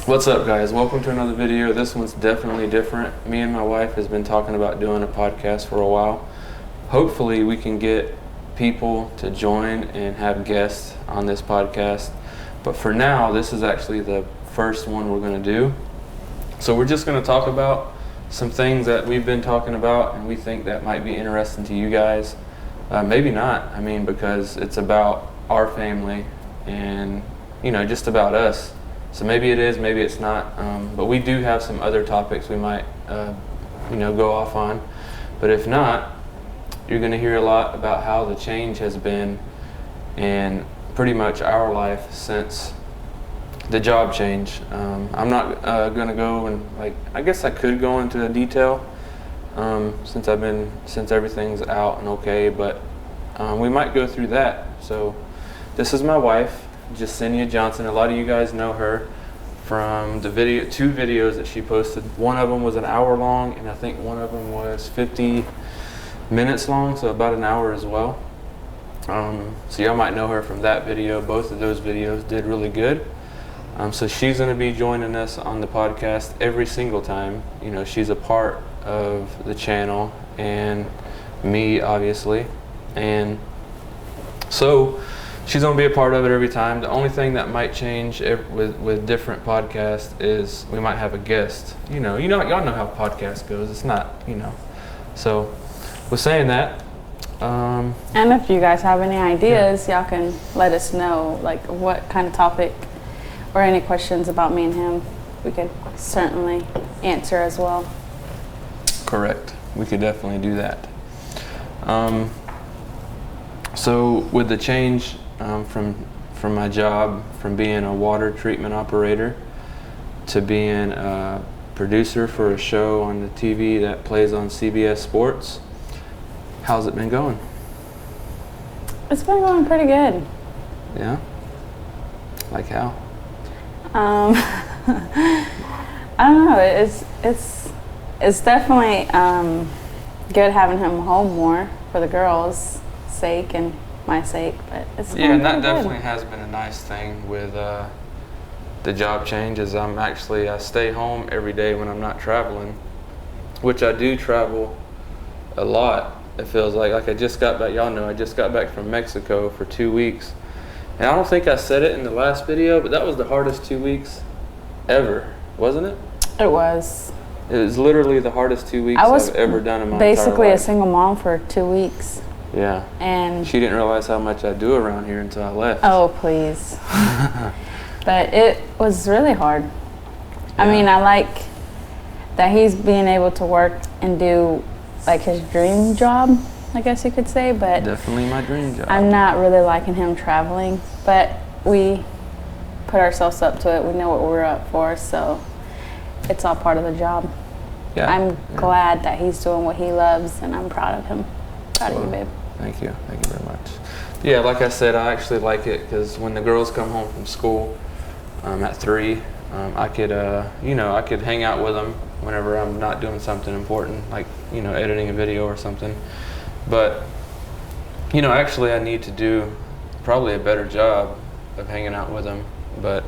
What's up, guys? Welcome to another video. This one's definitely different. Me and my wife has been talking about doing a podcast for a while. Hopefully we can get people to join and have guests on this podcast. But for now, this is actually the first one we're going to do. So we're just going to talk about some things that we've been talking about and we think that might be interesting to you guys. Maybe not, because it's about our family and, just about us. So maybe it is, maybe it's not. But we do have some other topics we might, go off on. But if not, you're going to hear a lot about how the change has been in pretty much our life since the job change. I'm not going to go and I guess I could go into detail since everything's out and okay, but we might go through that. So this is my wife, Jasenia Johnson. A lot of you guys know her from the two videos that she posted. One of them was an hour long, and I think one of them was 50 minutes long, so about an hour as well. So y'all might know her from that video. Both of those videos did really good. So she's going to be joining us on the podcast every single time. She's a part of the channel, and me, obviously. And so she's going to be a part of it every time. The only thing that might change with different podcasts is we might have a guest. Y'all know how podcast goes. It's not, So, with saying that. And if you guys have any ideas, y'all can let us know, what kind of topic or any questions about me and him. We could certainly answer as well. Correct. We could definitely do that. So with the change from my job, from being a water treatment operator to being a producer for a show on the TV that plays on CBS Sports, how's it been going? It's been going pretty good. Yeah? Like how? I don't know. It's definitely good having him home more for the girls' sake and my sake, but it's yeah, and that definitely has been a nice thing with the job change. Is I stay home every day when I'm not traveling, which I do travel a lot. It feels like I just got back. Y'all know I just got back from Mexico for 2 weeks, and I don't think I said it in the last video, but that was the hardest 2 weeks ever, wasn't it? It was. It was literally the hardest 2 weeks I've ever done in my entire life. Basically a single mom for 2 weeks. Yeah. And she didn't realize how much I do around here until I left. Oh, please. But it was really hard. Yeah. I like that he's being able to work and do his dream job, I guess you could say, but definitely my dream job. I'm not really liking him traveling, but we put ourselves up to it. We know what we're up for, so it's all part of the job. Yeah. I'm glad that he's doing what he loves, and I'm proud of him. Proud of you, babe. Thank you very much. Yeah, like I said, I actually like it because when the girls come home from school at 3, I could I could hang out with them whenever I'm not doing something important, like editing a video or something. But actually I need to do probably a better job of hanging out with them, but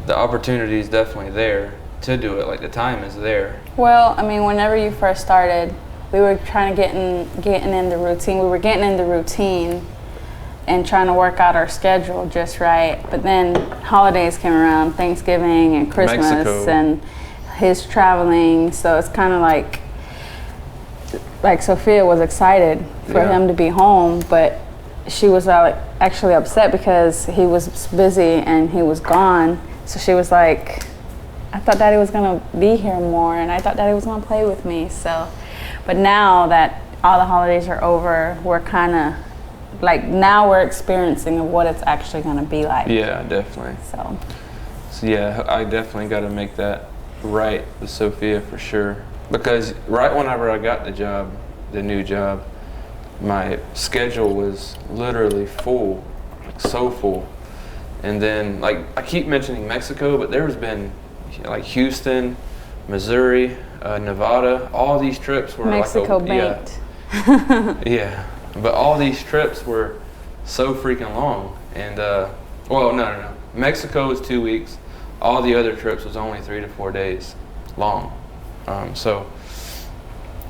the opportunity is definitely there to do it. The time is there. Well, whenever you first started, we were trying to getting in the routine. We were getting in the routine and trying to work out our schedule just right. But then holidays came around, Thanksgiving and Christmas, Mexico. And his traveling. So it's kind of like Sophia was excited for him to be home, but she was actually upset because he was busy and he was gone. So she was like, I thought Daddy was gonna be here more, and I thought Daddy was gonna play with me. So. But now that all the holidays are over, we're kind of now we're experiencing what it's actually going to be like. Yeah, definitely. So yeah, I definitely got to make that right with Sophia for sure. Because right whenever I got the new job, my schedule was literally full, so full. And then I keep mentioning Mexico, but there's been Houston, Missouri, Nevada, all these trips were Mexico banked. Yeah, but all these trips were so freaking long. And no. Mexico was 2 weeks. all the other trips was only 3 to 4 days long. So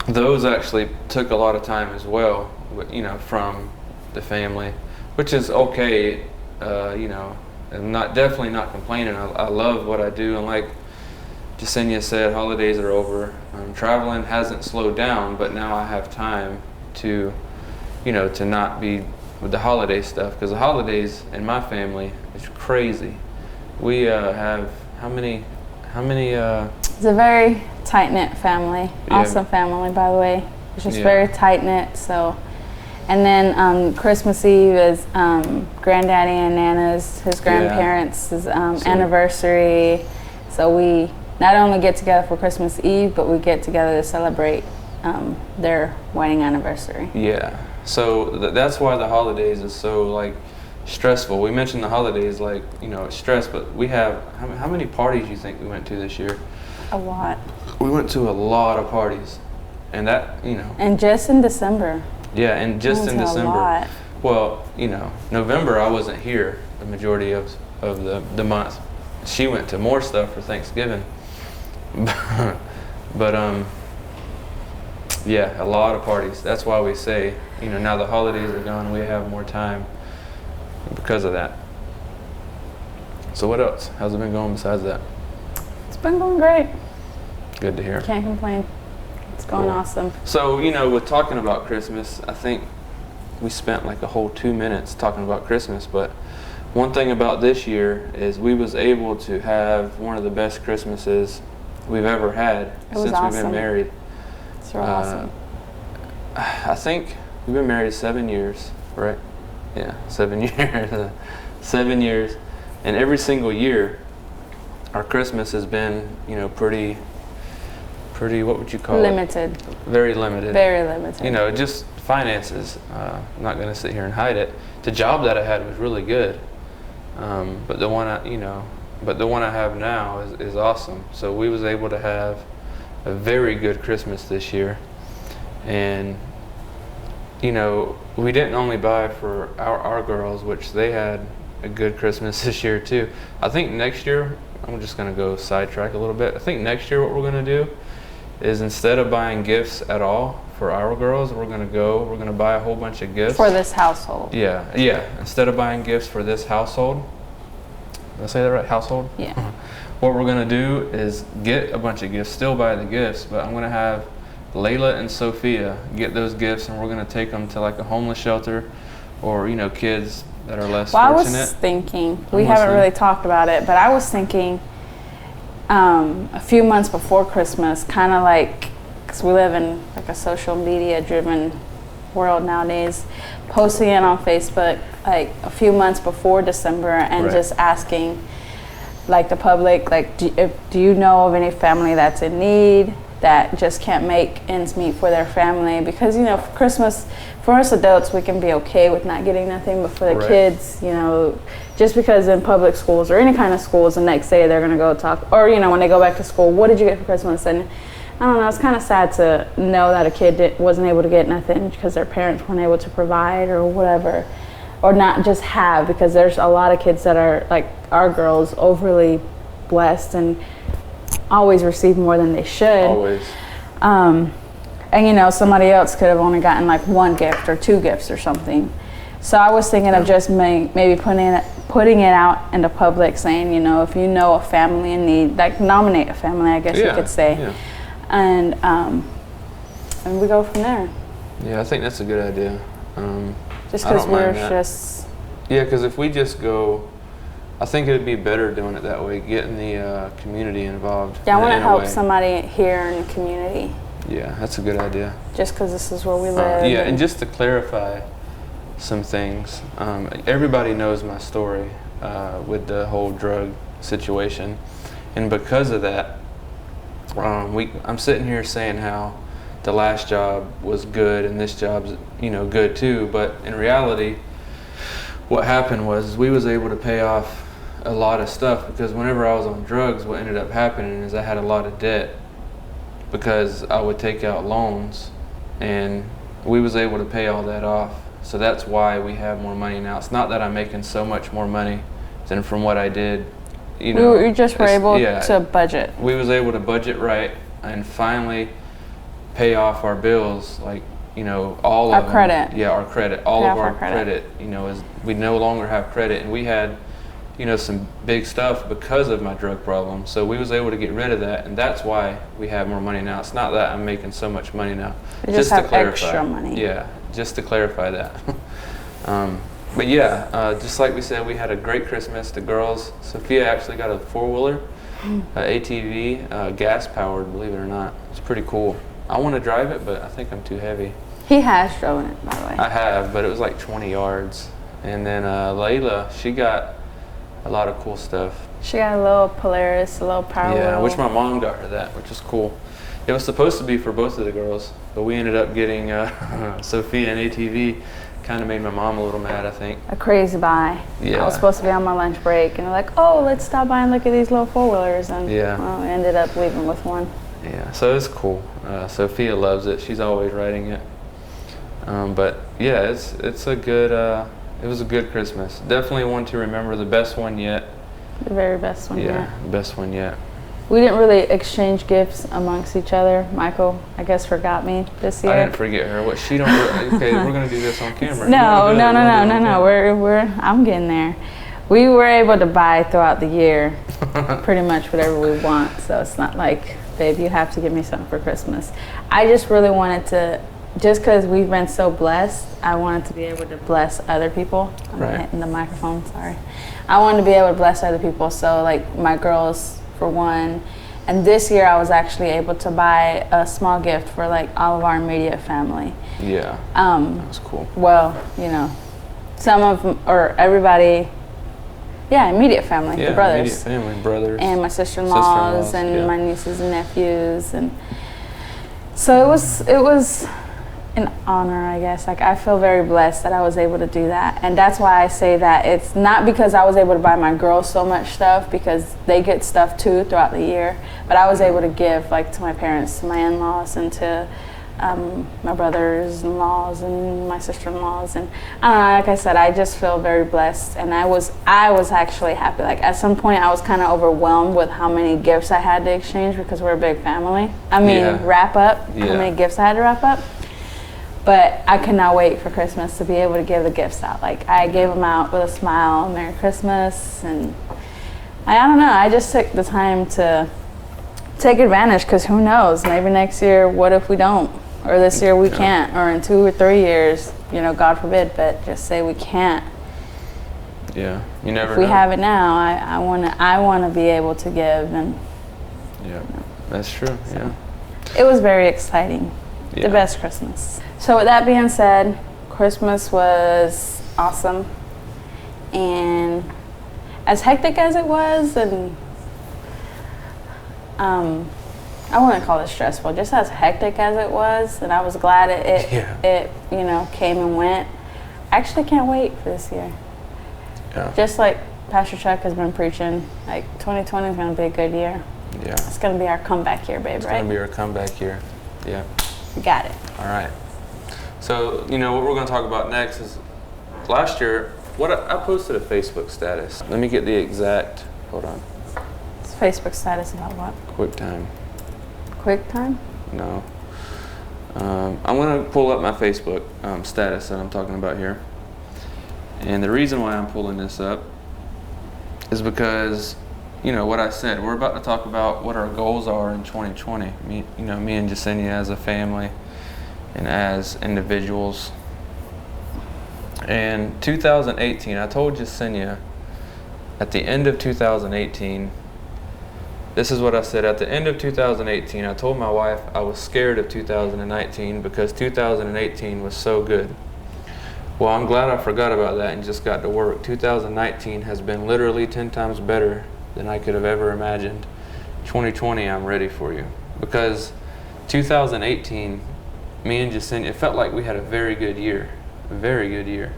those actually took a lot of time as well, you know, from the family, which is okay, you know, and definitely not complaining. I love what I do, and like Jasenia said, holidays are over. Traveling hasn't slowed down, but now I have time to, you know, to not be with the holiday stuff, because the holidays in my family is crazy. We have how many? It's a very tight-knit family. Yeah. Awesome family, by the way. It's just Yeah. very tight-knit. So, and then Christmas Eve is Granddaddy and Nana's, his grandparents' anniversary. So we not only get together for Christmas Eve, but we get together to celebrate their wedding anniversary. Yeah. So that's why the holidays is so like stressful. We mentioned the holidays like, you know, it's stress, but we have how many parties you think we went to this year? A lot. We went to a lot of parties, and that, you know. And just in December. Yeah, and just in A December. lot. Well, you know, November I wasn't here the majority of the month. She went to more stuff for Thanksgiving. But yeah, a lot of parties. That's why we say, you know, now the holidays are gone, we have more time because of that. So what else? How's it been going besides that? It's been going great. Good to hear. Can't complain. It's going Cool. awesome. So, you know, with talking about Christmas, I think we spent like a whole 2 minutes talking about Christmas, but one thing about this year is we was able to have one of the best Christmases we've ever had was since we've awesome. been married. It's real awesome. I think we've been married 7 years, right? Yeah, 7 years. 7 years. And every single year, our Christmas has been, you know, pretty, what would you call Limited. it? Very limited. Very limited. You know, just finances. I'm not going to sit here and hide it. The job that I had was really good. But the one I have now is awesome. So we was able to have a very good Christmas this year. And, you know, we didn't only buy for our girls, which they had a good Christmas this year too. I think next year, I'm just going to go sidetrack a little bit. I think next year what we're going to do is, instead of buying gifts at all for our girls, we're going to buy a whole bunch of gifts. For this household. Yeah. Instead of buying gifts for this household, did I say that right? Household? Yeah. What we're going to do is get a bunch of gifts, still buy the gifts, but I'm going to have Layla and Sophia get those gifts, and we're going to take them to like a homeless shelter, or, you know, kids that are less Well, fortunate. I was thinking, I'm we haven't listening. really talked about it, but I was thinking a few months before Christmas, kind of like, because we live in like a social media driven world nowadays, posting it on Facebook like a few months before December, and Right. just asking like the public, like, do you know of any family that's in need, that just can't make ends meet for their family? Because, you know, for Christmas, for us adults, we can be okay with not getting nothing, but for the Right. kids, you know, just because in public schools or any kind of schools, the next day they're going to go talk, or, you know, when they go back to school, what did you get for Christmas? And I don't know, it's kind of sad to know that a kid wasn't able to get nothing because their parents weren't able to provide or whatever, or not just have, because there's a lot of kids that are like our girls, overly blessed and always receive more than they should. Always. And, you know, somebody else could have only gotten like one gift or two gifts or something. So I was thinking of just maybe putting it out in the public, saying, you know, if you know a family in need, like nominate a family, I guess you could say. Yeah. And we go from there. Yeah, I think that's a good idea. Just I because don't mind we're that. just, Yeah, because if we just go, I think it would be better doing it that way, getting the community involved. yeah, I want to in a help way. somebody here in the community, Yeah, that's a good idea. just because this is where we live. Yeah, and just to clarify some things, everybody knows my story with the whole drug situation, and because of that, I'm sitting here saying how the last job was good and this job's, you know, good too, but in reality, what happened was we was able to pay off a lot of stuff, because whenever I was on drugs, what ended up happening is I had a lot of debt because I would take out loans, and we was able to pay all that off. So that's why we have more money now. It's not that I'm making so much more money than from what I did, you know, we just were able to budget. We was able to budget right and finally pay off our bills, like, you know, all Our of them. credit. Yeah, our credit. All Pay of off our our credit. credit, you know, is we no longer have credit, and we had, you know, some big stuff because of my drug problem. So we was able to get rid of that, and that's why we have more money now. It's not that I'm making so much money now. We just have extra money. Yeah, just to clarify that. But yeah, just like we said, we had a great Christmas. The girls, Sophia actually got a four-wheeler, ATV, gas-powered, believe it or not. It's pretty cool. I want to drive it, but I think I'm too heavy. He has driven it, by the way. I have, but it was like 20 yards. And then Layla, she got a lot of cool stuff. She got a little Polaris, a little Power Wheel. Which my mom got her that, which is cool. It was supposed to be for both of the girls, but we ended up getting Sophia an ATV. Kind of made my mom a little mad, I think. A crazy buy. Yeah. I was supposed to be on my lunch break, and they're like, oh, let's stop by and look at these little four-wheelers. And well, we ended up leaving with one. Yeah, so it's cool. Sophia loves it. She's always riding it. But yeah, it's a good, it was a good Christmas. Definitely one to remember, the best one yet. The very best one yet. Yeah, best one yet. We didn't really exchange gifts amongst each other. Michael, I guess, forgot me this year. I didn't forget her. What she don't? Okay, we're gonna do this on camera. No. I'm getting there. We were able to buy throughout the year, pretty much whatever we want. So it's not like, babe, you have to give me something for Christmas. I just really wanted to, just because we've been so blessed, I wanted to be able to bless other people. I'm hitting the microphone. Sorry. I wanted to be able to bless other people. So like my girls, for one, and this year I was actually able to buy a small gift for like all of our immediate family. Yeah. That was cool. Well, you know, some of them, or everybody, immediate family, the brothers. Immediate family, brothers. And my sister-in-laws and my nieces and nephews, and so it was an honor, I guess. Like, I feel very blessed that I was able to do that. And that's why I say that it's not because I was able to buy my girls so much stuff, because they get stuff too throughout the year, but I was able to give like to my parents, to my in-laws, and to my brothers-in-laws and my sister-in-laws. And I don't know, like I said, I just feel very blessed, and I was actually happy. Like, at some point I was kind of overwhelmed with how many gifts I had to exchange, because we're a big family. Wrap up, how many gifts I had to wrap up. But I could not wait for Christmas to be able to give the gifts out. Like, I gave them out with a smile, Merry Christmas, and I don't know, I just took the time to take advantage, because who knows, maybe next year, what if we don't? Or this year we can't, or in 2 or 3 years, you know, God forbid, but just say we can't. Yeah, you never know. If we have it now, I wanna be able to give, and yeah, that's true. So it was very exciting. Yeah. The best Christmas. So with that being said, Christmas was awesome, and as hectic as it was, and I wouldn't call it stressful, just as hectic as it was, and I was glad it you know, came and went. I actually can't wait for this year. Yeah. Just like Pastor Chuck has been preaching, like 2020 is going to be a good year. Yeah. It's going to be our comeback year, babe, It's right? going to be our comeback year. Yeah. You got it. All right. So, you know, what we're going to talk about next is last year, I posted a Facebook status. Let me get the exact, hold on. It's Facebook status about what? QuickTime. QuickTime? No. I'm going to pull up my Facebook status that I'm talking about here. And the reason why I'm pulling this up is because, you know, what I said, we're about to talk about what our goals are in 2020. Me and Jasenia as a family and as individuals. And 2018, I told Jasenia at the end of 2018, this is what I said. At the end of 2018, I told my wife I was scared of 2019 because 2018 was so good. Well, I'm glad I forgot about that and just got to work. 2019 has been literally 10 times better than I could have ever imagined. 2020, I'm ready for you. Because 2018, me and Jasenia, it felt like we had a very good year. A very good year.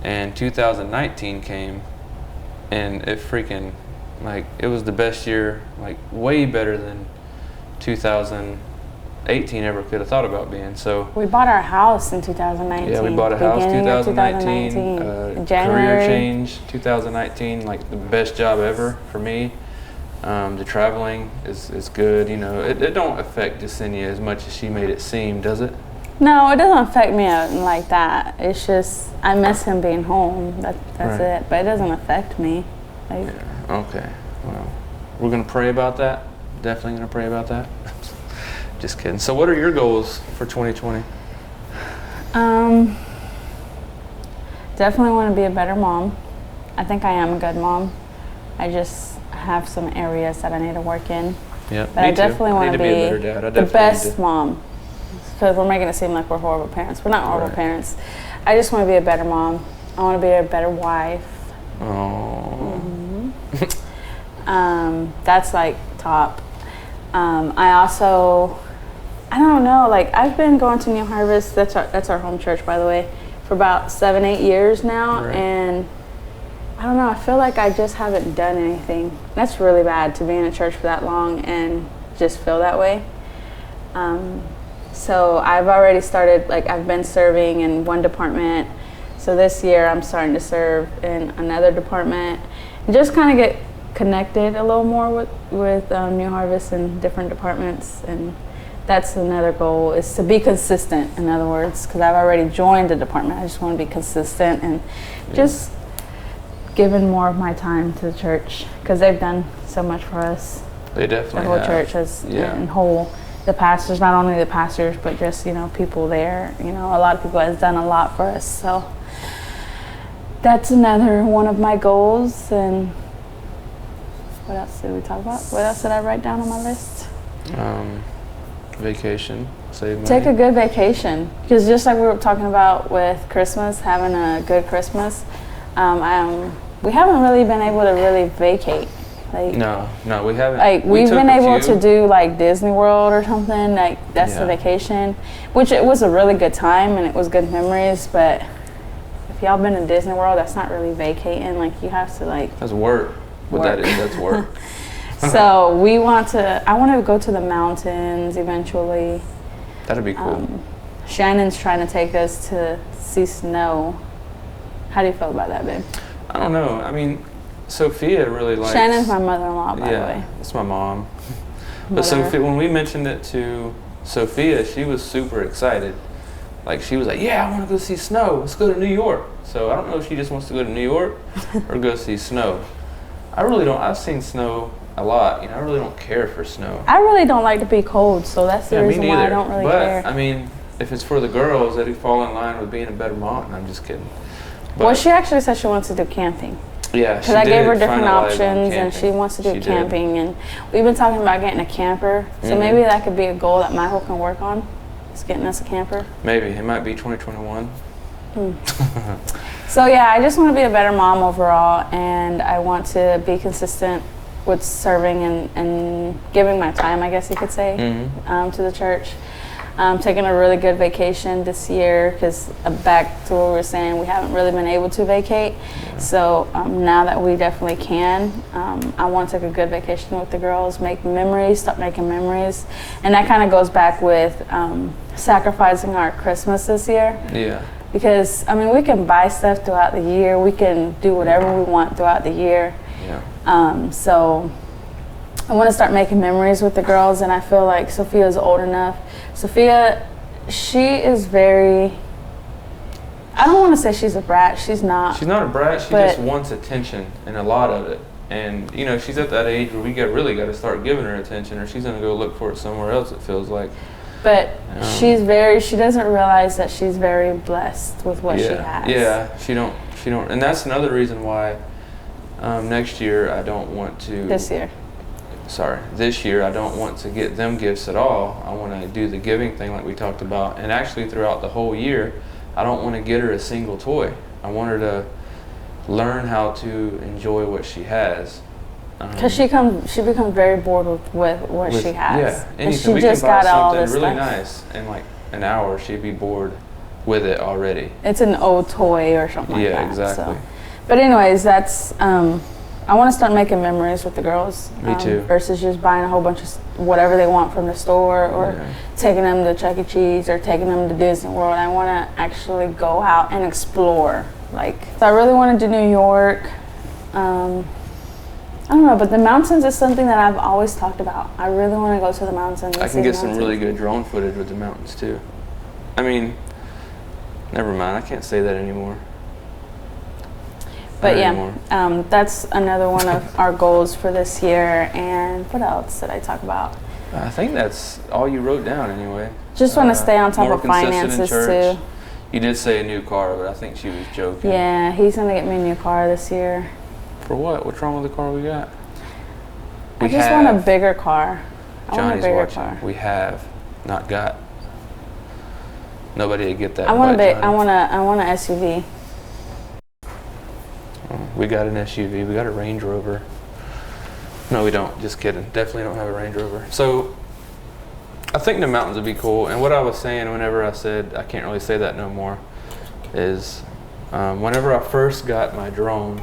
And 2019 came, and it freaking, like, it was the best year, like way better than 2018. 18 ever could have thought about being. So We bought our house in 2019. yeah, we bought a house beginning of 2019. January. Career change 2019, like the best job ever for me. The traveling is good. You know, it don't affect Jasenia as much as she made it seem, does it? No, it doesn't affect me like that. It's just I miss him being home. That's Right. it. But it doesn't affect me. Like, Yeah. Okay. Well, we're gonna pray about that. Definitely gonna pray about that. Just kidding. So, what are your goals for 2020? Definitely want to be a better mom. I think I am a good mom. I just have some areas that I need to work in. Yeah. But I definitely want to be a better dad. I the definitely best need to. mom. Because we're making it seem like we're horrible parents. We're not horrible Right. parents. I just want to be a better mom. I want to be a better wife. Oh. That's like top. I also, I don't know, like I've been going to New Harvest. That's our home church, by the way, for about 7-8 years now, Right. and I don't know. I feel like I just haven't done anything. That's really bad to be in a church for that long and just feel that way. So I've already started. Like I've been serving in one department. So this year I'm starting to serve in another department, and just kind of get connected a little more with New Harvest and different departments. And that's another goal, is to be consistent, in other words, because I've already joined the department. I just want to be consistent and just giving more of my time to the church, because they've done so much for us. They definitely The whole have. church has, Yeah. and the pastors, not only the pastors, but just, people there. A lot of people has done a lot for us. So that's another one of my goals. And what else did we talk about? What else did I write down on my list? Vacation. Save money. Take a good vacation, because just like we were talking about with Christmas, having a good Christmas, we haven't really been able to really vacate. Like, No, we haven't. Like We we've took been a able few. to do like Disney World or something. Like that's the Yeah. vacation, which it was a really good time and it was good memories. But if y'all been to Disney World, that's not really vacating. Like you have to like. That's work. What that Work. is, that's work. So I want to go to the mountains eventually. That'd be cool. Shannon's trying to take us to see snow. How do you feel about that, babe? I don't know. I mean, Sophia really likes. Shannon's my mother-in-law, by the Yeah, way. it's my mom. But Mother. Sophia, when we mentioned it to Sophia, she was super excited. Like she was like, "Yeah, I want to go see snow. Let's go to New York." So I don't know if she just wants to go to New York or go see snow. I really don't. I've seen snow a lot. I really don't care for snow. I really don't like to be cold, so that's the Yeah, me reason neither. why I don't really but care. I mean, if it's for the girls, that'd fall in line with being a better mom. And I'm just kidding. But Well, she actually said she wants to do camping. yeah, Because I gave her different finalize on options, and camping. she wants to do She did. camping. And we've been talking about getting a camper. So Mhm. maybe that could be a goal that Michael can work on, is getting us a camper. Maybe it might be 2021. So yeah, I just want to be a better mom overall, and I want to be consistent with serving and giving my time, I guess you could say, Mhm. to the church. Taking a really good vacation this year, because back to what we were saying, we haven't really been able to vacate. So now that we definitely can, I want to take a good vacation with the girls, make memories, start making memories. And that kind of goes back with sacrificing our Christmas this year. Yeah. Because, I mean, we can buy stuff throughout the year. We can do whatever we want throughout the year. Yeah. So I want to start making memories with the girls, and I feel like Sophia's old enough. Sophia, she is very, I don't want to say she's a brat. She's not. She's not a brat. She But- just wants attention and a lot of it. And she's at that age where we really got to start giving her attention, or she's gonna go look for it somewhere else. It feels like. But she doesn't realize that she's very blessed with what she has. Yeah, she don't, and that's another reason why next year I don't want to. This year. Sorry, this year I don't want to get them gifts at all. I want to do the giving thing like we talked about, and actually throughout the whole year, I don't want to get her a single toy. I want her to learn how to enjoy what she has. Because she becomes very bored with what she has. Yeah, And anything. she We just can buy got all something this really stuff. nice in like an hour. She'd be bored with it already. It's an old toy or something like Yeah, that. exactly. So. But anyways, that's I want to start making memories with the girls. Me too. Versus just buying a whole bunch of whatever they want from the store, or taking them to Chuck E. Cheese or taking them to Disney World. I want to actually go out and explore. Like, so I really want to do New York. I don't know, but the mountains is something that I've always talked about. I really want to go to the mountains. I can get some really good drone footage with the mountains too. I mean, never mind. I can't say that anymore. But yeah, that's another one of our goals for this year. And what else did I talk about? I think that's all you wrote down anyway. Just want to stay on top more of consistent finances in church. too. You did say a new car, but I think she was joking. Yeah, he's going to get me a new car this year. For what? What's wrong with the car we got? I just want a bigger car. Johnny's watching. We have not got. Nobody would get that. I want an SUV. We got an SUV. We got a Range Rover. No, we don't. Just kidding. Definitely don't have a Range Rover. So I think the mountains would be cool. And what I was saying whenever I said I can't really say that no more is whenever I first got my drone,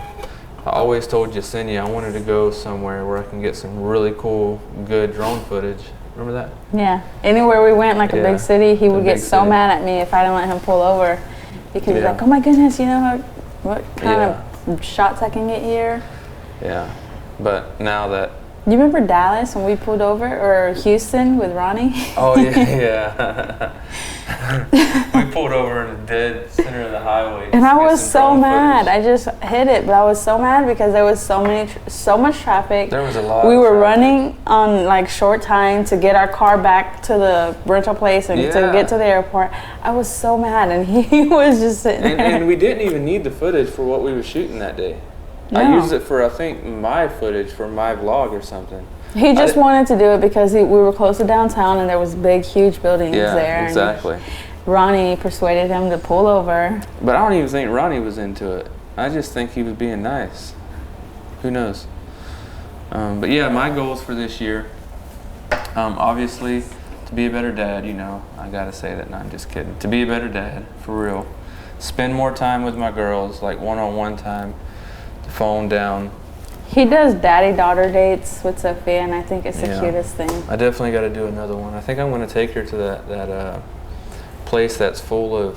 I always told Yesenia I wanted to go somewhere where I can get some really cool, good drone footage. Remember that? Yeah. Anywhere we went, like a big city, he would get so mad at me if I didn't let him pull over. Because he's like, oh my goodness, you know what kind of shots I can get here? Yeah. But now that... You remember Dallas when we pulled over? Or Houston with Ronnie? Oh, yeah. We pulled over in the dead center of the highway. And I was so mad. I just hit it, but I was so mad because there was so much traffic. There was a lot. We were running on like short time to get our car back to the rental place and to get to the airport. I was so mad, and he was just sitting there. And we didn't even need the footage for what we were shooting that day. No. I used it for, I think, my footage for my vlog or something. He just wanted to do it because we were close to downtown and there was big, huge buildings there. Yeah, exactly. Ronnie persuaded him to pull over. But I don't even think Ronnie was into it. I just think he was being nice. Who knows? But yeah, my goals for this year, obviously, to be a better dad, you know. I gotta say that. No, I'm just kidding. To be a better dad, for real. Spend more time with my girls, like one-on-one time. The phone down. He does daddy-daughter dates with Sophia, and I think it's the cutest thing. I definitely got to do another one. I think I'm going to take her to that place that's full of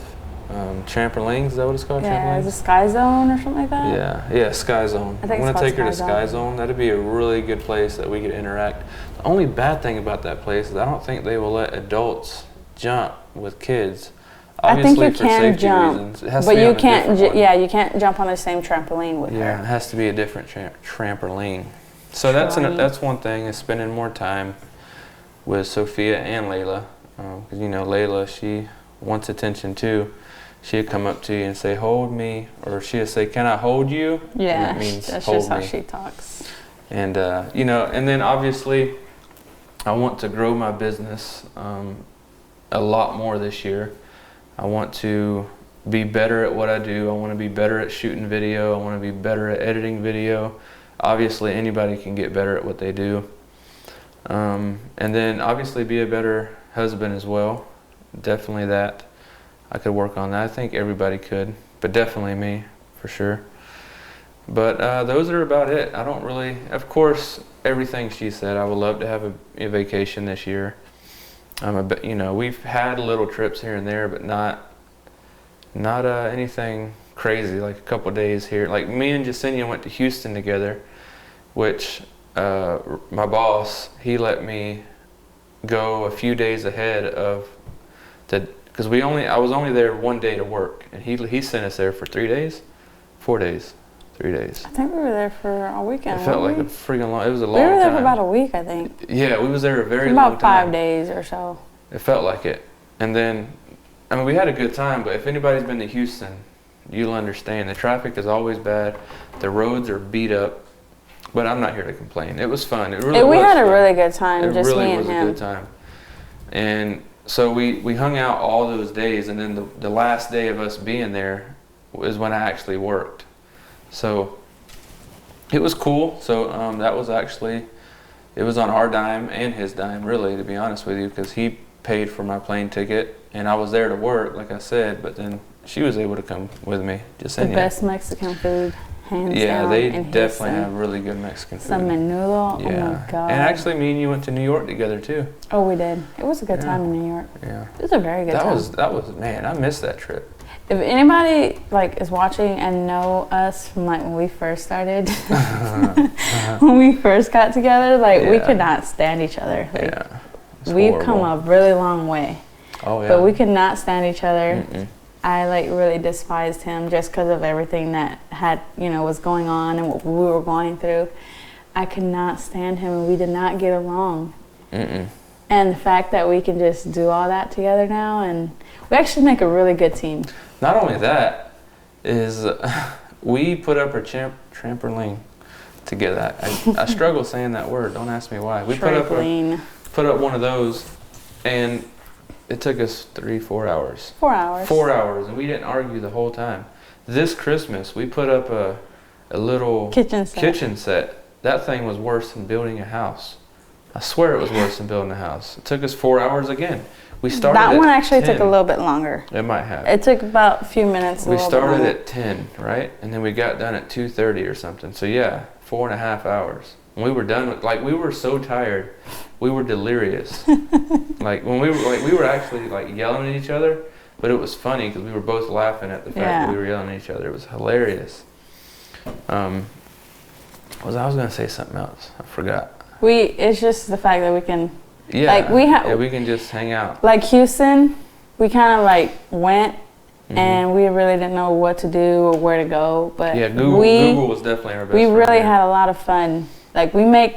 trampolines. Is that what it's called? Yeah, is it Sky Zone or something like that? Yeah, Sky Zone. I think I'm going to take her to Sky Zone. That'd be a really good place that we could interact. The only bad thing about that place is I don't think they will let adults jump with kids. Obviously, I think you can jump, but you can't. You can't jump on the same trampoline with her. Yeah, it has to be a different trampoline. So that's one thing, is spending more time with Sophia and Layla, because you know Layla, she wants attention too. She'd come up to you and say, "Hold me," or she'd say, "Can I hold you?" Yeah, and that means that's hold just me. how she talks. And you know, and then obviously, I want to grow my business a lot more this year. I want to be better at what I do. I want to be better at shooting video. I want to be better at editing video. Obviously, anybody can get better at what they do. And then obviously be a better husband as well. Definitely that. I could work on that. I think everybody could, but definitely me, for sure. But those are about it. I don't really, of course, everything she said. I would love to have a vacation this year. You know, we've had little trips here and there, but not anything crazy, like a couple of days here. Like me and Yesenia went to Houston together, which my boss, he let me go a few days ahead of because I was only there one day to work, and he sent us there for 3 days, 4 days. 3 days. I think we were there for a weekend. It felt like a freaking long. It was a long time. We were there for about a week, I think. Yeah, we was there a very long time. About 5 days or so. It felt like it. And then, I mean, we had a good time, but if anybody's been to Houston, you'll understand. The traffic is always bad. The roads are beat up. But I'm not here to complain. It was fun. It really was. We had a really good time, just me and him. It really was a good time. And so we hung out all those days, and then the last day of us being there was when I actually worked. So it was cool. So that was actually, it was on our dime and his dime, really, to be honest with you, because he paid for my plane ticket, and I was there to work, like I said, but then she was able to come with me. Just the best Mexican food. hands Yeah, down. they in definitely Houston. have really good Mexican food. Some menudo. Yeah. Oh my God. And actually, me and you went to New York together too. Oh, we did. It was a good time in New York. Yeah. It was a very good time. That was man, I missed that trip. If anybody like is watching and know us from like when we first started, when we first got together, like we could not stand each other. Like, Yeah. we've come a really long way. Oh yeah. But we could not stand each other. Mm-mm. I like really despised him just because of everything that had, was going on and what we were going through. I could not stand him, and we did not get along. Mm-mm. And the fact that we can just do all that together now, and we actually make a really good team. Not only that, is we put up our trampoline together. I struggle saying that word. Don't ask me why. We put up one of those, and it took us 3-4 hours. 4 hours. 4 hours, and we didn't argue the whole time. This Christmas, we put up a little kitchen set. That thing was worse than building a house. I swear it was worse than building a house. It took us 4 hours again. We started that one actually 10. took a little bit longer. It might have. It took about a few minutes. We started at 10, right? And then we got done at 2:30 or something. So yeah, 4.5 hours. When we were done with, we were so tired, we were delirious. When we were actually yelling at each other, but it was funny because we were both laughing at the fact that we were yelling at each other. It was hilarious. I was gonna say something else. I forgot. It's just the fact that we can. Yeah. We can just hang out. Like Houston, we kind of went. Mm-hmm. And we really didn't know what to do or where to go, but yeah, Google was definitely our best we friend really there. had a lot of fun. We make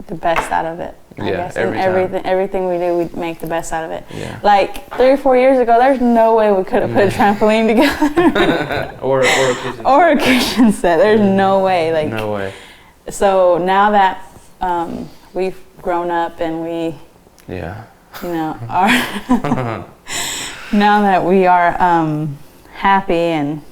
the best out of it. I guess. Everything we do, we make the best out of it. Yeah. 3 or 4 years ago, there's no way we could have put a trampoline together. or a kitchen set. Or a kitchen set. There's no way. No way. So now that we've grown up and we, are now that we are happy and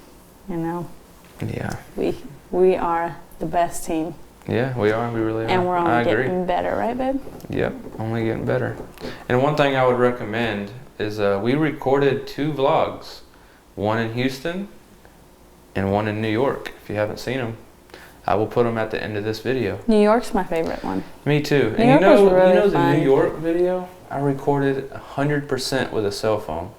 we are the best team. Yeah, we are. We really are. And we're only getting better, right, babe? Yep, only getting better. And one thing I would recommend is we recorded 2 vlogs, one in Houston and one in New York. If you haven't seen them, I will put them at the end of this video. New York's my favorite one. Me too. New York was really the fun. New York video, I recorded 100% with a cell phone.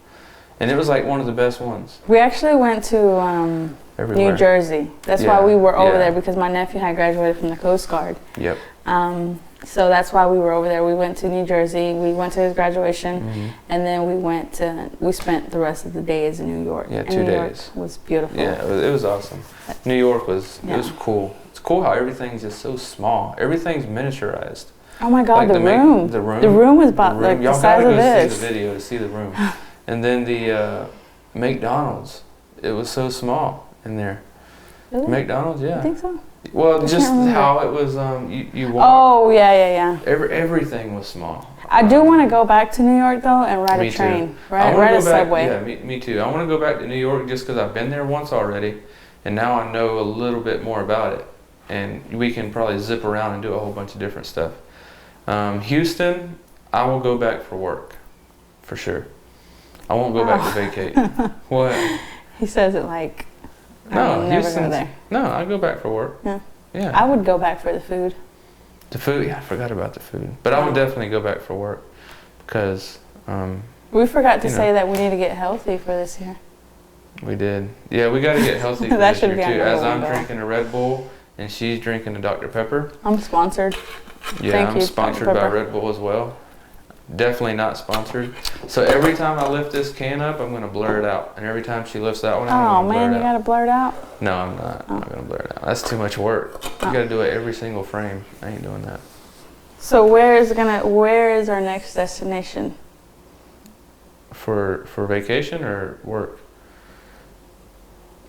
And it was one of the best ones. We actually went to New Jersey. That's why we were over there, because my nephew had graduated from the Coast Guard. Yep. So that's why we were over there. We went to New Jersey. We went to his graduation, and then we spent the rest of the days in New York. Yeah, and 2 New days. York was beautiful. Yeah, it was awesome. New York was cool. It's cool how everything's just so small. Everything's miniaturized. Oh my God, the room. The room. The room was about the size of this. Y'all gotta go see the video to see the room. And then the McDonald's. It was so small in there. Really? McDonald's, yeah. I think so. Well, just how it was. You walk. Oh yeah. Everything was small. I do want to go back to New York though and ride a train, ride a subway. Yeah, me too. I want to go back to New York just because I've been there once already, and now I know a little bit more about it, and we can probably zip around and do a whole bunch of different stuff. Houston, I will go back for work, for sure. I won't go back to vacate. What? He says it like. No, never go there. No, I go back for work. Yeah. I would go back for the food. The food, I forgot about the food. But I would definitely go back for work because. We forgot to say that we need to get healthy for this year. We did. Yeah, we got to get healthy for that this year should be too. As I'm drinking a Red Bull and she's drinking a Dr. Pepper. I'm sponsored. Yeah, I'm sponsored by Red Bull as well. Definitely not sponsored. So every time I lift this can up, I'm going to blur it out. And every time she lifts that one out, I'm going to blur it out. Oh, man, you got to blur it out? No, I'm not. I'm not going to blur it out. That's too much work. You got to do it every single frame. I ain't doing that. So where is our next destination? For vacation or work?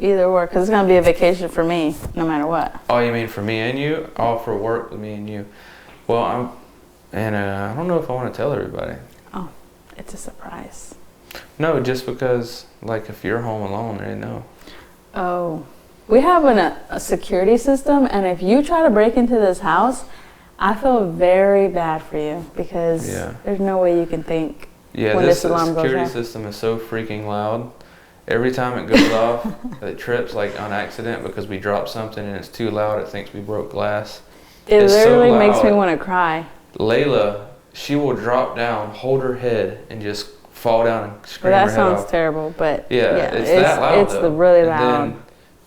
Either work, because it's going to be a vacation for me, no matter what. Oh, you mean for me and you? Oh, for work with me and you. Well, I don't know if I want to tell everybody. Oh, it's a surprise. No, just because, if you're home alone, they know. Oh, we have a security system, and if you try to break into this house, I feel very bad for you because there's no way you can think when this alarm goes off. The security system is so freaking loud, Every time it goes off, it trips like on accident because we dropped something and it's too loud. It thinks we broke glass. It It's literally so makes me loud. want to cry. Layla, she will drop down, hold her head, and just fall down and Well, scream that her head sounds off. terrible, but Yeah, it's that loud It's though. really And loud.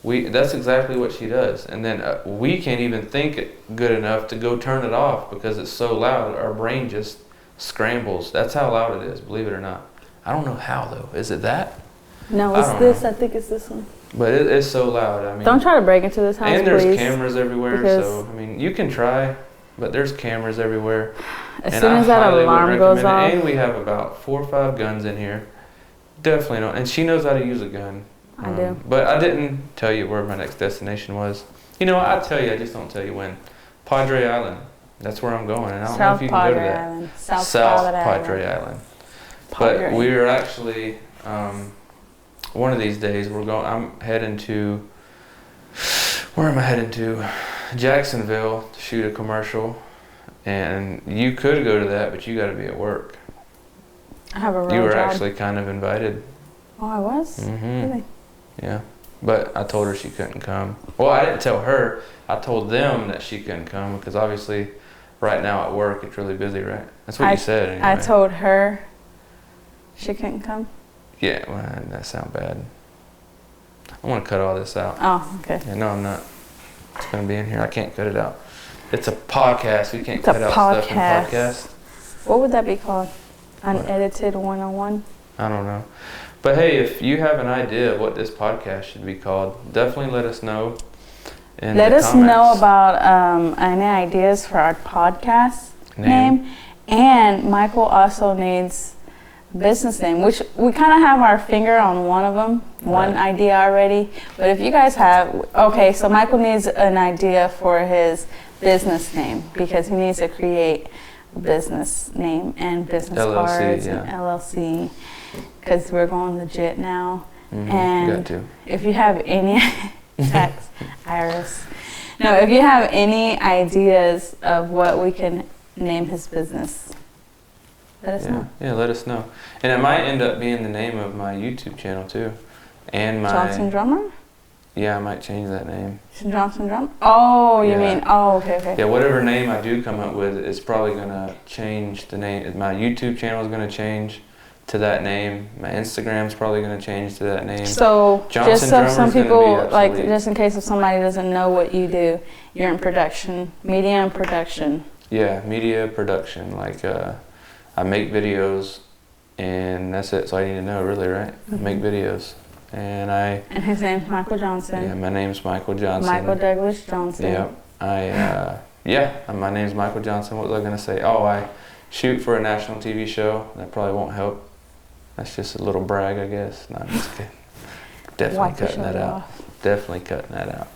then that's exactly what she does. And then we can't even think it good enough to go turn it off because it's so loud. Our brain just scrambles. That's how loud it is, believe it or not. I don't know how though. Is it that? No, I it's don't this. know. I think it's this one. But it's so loud. I mean, Don't try to break into this house, and there's please. cameras everywhere. because- So I mean, you can try, but there's cameras everywhere. As And soon I as that highly would alarm goes recommend it. off, And we have about 4 or 5 guns in here. Definitely don't. And she knows how to use a gun. I do. But I didn't tell you where my next destination was. You know, I tell you, I just don't tell you when. Padre Island. That's where I'm going. And I don't know South if you can go to Padre that. Island. South Padre Island. Padre. But we're actually, one of these days, I'm heading to, where am I heading to? Jacksonville to shoot a commercial. And you could go to that, but you got to be at work. I have a real You were job. actually kind of invited. Oh, I was? Really? Yeah. But I told her she couldn't come. Well, I didn't tell her. I told them that she couldn't come because obviously right now at work it's really busy, right? That's what you said anyway. I told her she couldn't come. Yeah, well, that sounds bad. I want to cut all this out. Oh, okay. Yeah, no, I'm not. It's going to be in here. I can't cut it out. It's a podcast. We can't It's a cut out stuff in podcast. podcasts. What would that be called? Unedited 101? I don't know. But hey, if you have an idea of what this podcast should be called, definitely let us know. Let us know about any ideas for our podcast name. And Michael also needs a business name, which we kind of have our finger on one of them, one Right. idea already. But if you guys have, okay, so Michael needs an idea for his business name because he needs to create a business name and business LLC, cards yeah. and LLC because we're going legit now. Mm-hmm. And Got to. if you have any tax Iris. No, if you have any ideas of what we can name his business, let us know. Yeah, let us know. And it might end up being the name of my YouTube channel too. And my Johnson Drummer? Yeah, I might change that name. Johnson Drum? Oh, you Yeah. mean, oh, okay. Yeah, whatever name I do come up with is probably gonna change the name. My YouTube channel is gonna change to that name. My Instagram's probably gonna change to that name. So, Johnson just so some Drummer's gonna people, be like, obsolete. just in case if somebody doesn't know what you do, you're in production, media and production. Yeah, media production. Like I make videos, and that's it. So I need to know, really, right? I make videos, and And his name's Michael Johnson. yeah, my name's Michael Johnson. Michael Douglas Johnson. Yep. My name's Michael Johnson. What was I gonna say? Oh, I shoot for a national TV show. That probably won't help. That's just a little brag, I guess. No, I'm just kidding. Definitely Wipe your cutting that shoulder out. off. Definitely cutting that out.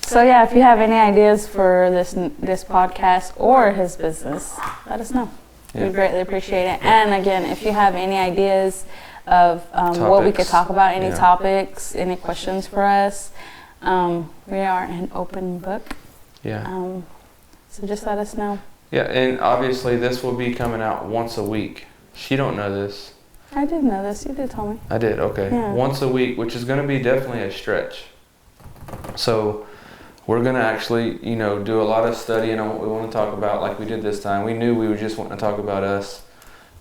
So yeah, if you have any ideas for this podcast or his business, let us know. Yeah. We'd greatly appreciate it. And again, if you have any ideas of what we could Topics. talk about, any Yeah. topics, any questions for us, we are an open book. Yeah. So just let us know. Yeah, and obviously this will be coming out once a week. She don't know this. I did know this. You did tell me. I did, okay. Yeah. Once a week, which is going to be definitely a stretch. So we're going to actually, do a lot of studying on what we want to talk about like we did this time. We knew we were just wanting to talk about us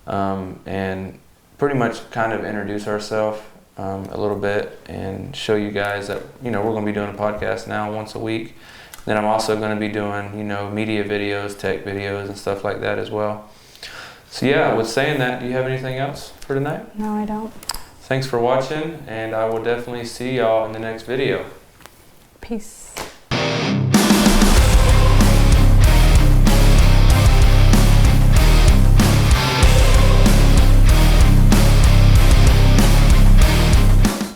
and pretty much kind of introduce ourselves a little bit and show you guys that, we're going to be doing a podcast now once a week. Then I'm also going to be doing, media videos, tech videos and stuff like that as well. So yeah, with saying that, do you have anything else for tonight? No, I don't. Thanks for watching, and I will definitely see y'all in the next video. Peace.